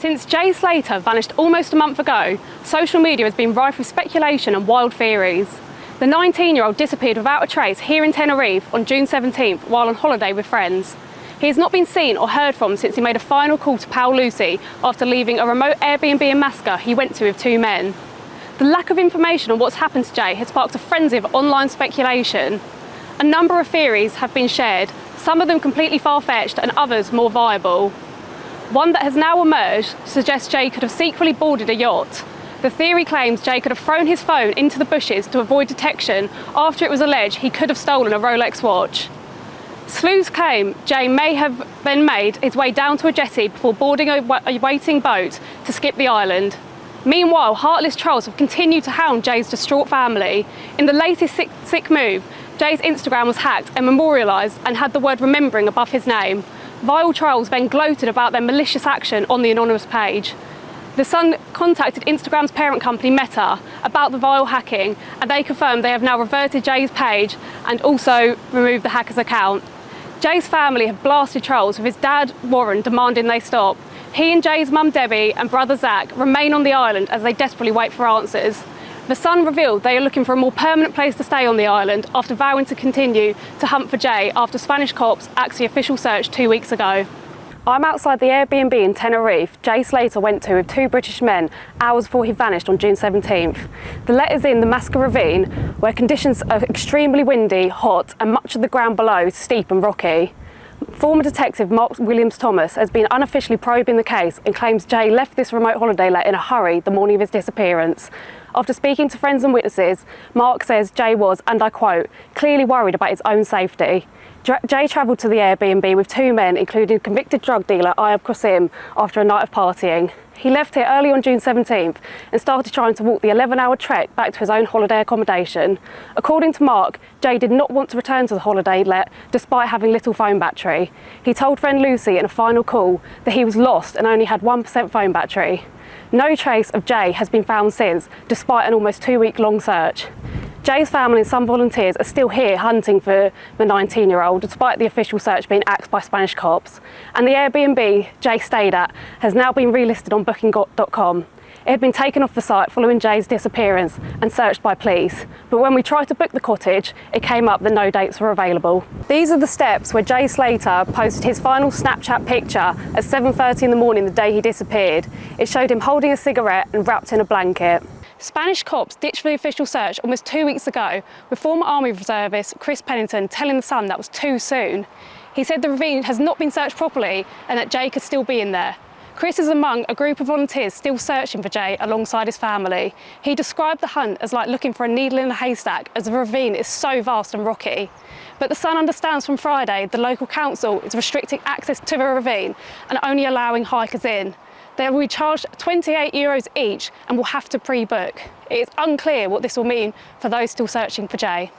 Since Jay Slater vanished almost a month ago, social media has been rife with speculation and wild theories. The 19-year-old disappeared without a trace here in Tenerife on June 17th while on holiday with friends. He has not been seen or heard from since he made a final call to pal Lucy after leaving a remote Airbnb in Masca he went to with two men. The lack of information on what's happened to Jay has sparked a frenzy of online speculation. A number of theories have been shared, some of them completely far-fetched and others more viable. One that has now emerged suggests Jay could have secretly boarded a yacht. The theory claims Jay could have thrown his phone into the bushes to avoid detection after it was alleged he could have stolen a Rolex watch. Sleuths claim Jay may have then made his way down to a jetty before boarding a waiting boat to skip the island. Meanwhile, heartless trolls have continued to hound Jay's distraught family. In the latest sick move, Jay's Instagram was hacked and memorialised and had the word remembering above his name. Vile trolls then gloated about their malicious action on the anonymous page. The Sun contacted Instagram's parent company Meta about the vile hacking, and they confirmed they have now reverted Jay's page and also removed the hacker's account. Jay's family have blasted trolls, with his dad Warren demanding they stop. He and Jay's mum Debbie and brother Zach remain on the island as they desperately wait for answers. The Sun revealed they are looking for a more permanent place to stay on the island after vowing to continue to hunt for Jay after Spanish cops axed the official search 2 weeks ago. I'm outside the Airbnb in Tenerife Jay Slater went to with two British men hours before he vanished on June 17th. The let is in the Masca ravine, where conditions are extremely windy, hot, and much of the ground below steep and rocky. Former detective Mark Williams-Thomas has been unofficially probing the case and claims Jay left this remote holiday let in a hurry the morning of his disappearance. After speaking to friends and witnesses, Mark says Jay was, and I quote, clearly worried about his own safety. Jay travelled to the Airbnb with two men, including convicted drug dealer Ayab Qasim, after a night of partying. He left here early on June 17th and started trying to walk the 11-hour trek back to his own holiday accommodation. According to Mark, Jay did not want to return to the holiday let despite having little phone battery. He told friend Lucy in a final call that he was lost and only had 1% phone battery. No trace of Jay has been found since, despite an almost 2-week-long search. Jay's family and some volunteers are still here hunting for the 19-year-old, despite the official search being axed by Spanish cops. And the Airbnb Jay stayed at has now been relisted on booking.com. It had been taken off the site following Jay's disappearance and searched by police. But when we tried to book the cottage, it came up that no dates were available. These are the steps where Jay Slater posted his final Snapchat picture at 7:30 in the morning the day he disappeared. It showed him holding a cigarette and wrapped in a blanket. Spanish cops ditched the official search almost 2 weeks ago, with former Army reservist Chris Pennington telling The Sun that was too soon. He said the ravine has not been searched properly and that Jay could still be in there. Chris is among a group of volunteers still searching for Jay alongside his family. He described the hunt as like looking for a needle in a haystack, as the ravine is so vast and rocky. But The Sun understands from Friday the local council is restricting access to the ravine and only allowing hikers in. They will be charged €28 each and will have to pre-book. It is unclear what this will mean for those still searching for Jay.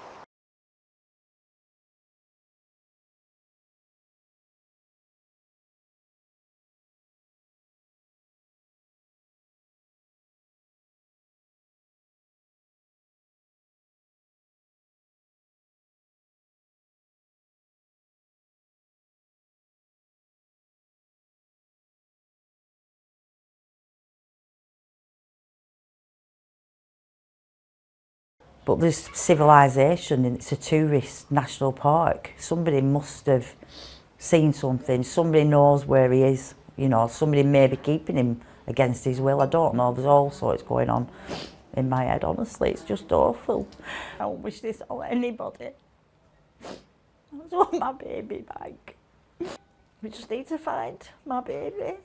But there's civilization and it's a tourist national park. Somebody must have seen something. Somebody knows where he is. You know, somebody may be keeping him against his will. I don't know. There's all sorts going on in my head, honestly. It's just awful. I don't wish this on anybody. I just want my baby back. We just need to find my baby.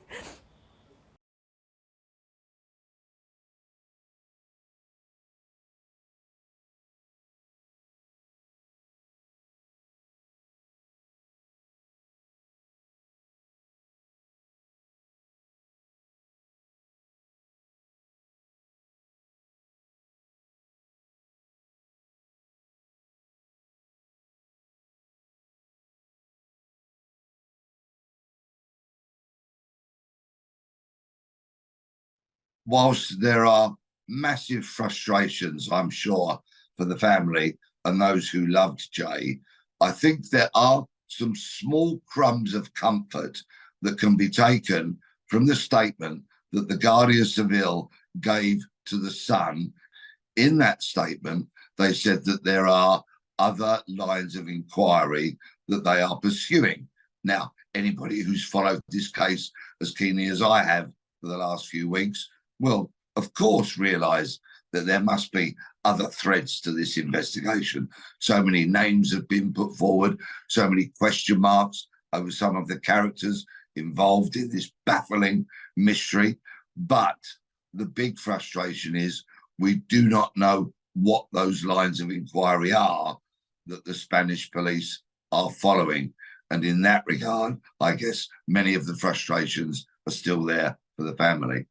Whilst there are massive frustrations, I'm sure, for the family and those who loved Jay, I think there are some small crumbs of comfort that can be taken from the statement that the Guardia Civil gave to the Sun. In that statement, they said that there are other lines of inquiry that they are pursuing. Now, anybody who's followed this case as keenly as I have for the last few weeks will, of course, realise that there must be other threads to this investigation. So many names have been put forward, so many question marks over some of the characters involved in this baffling mystery. But the big frustration is we do not know what those lines of inquiry are that the Spanish police are following. And in that regard, I guess many of the frustrations are still there for the family.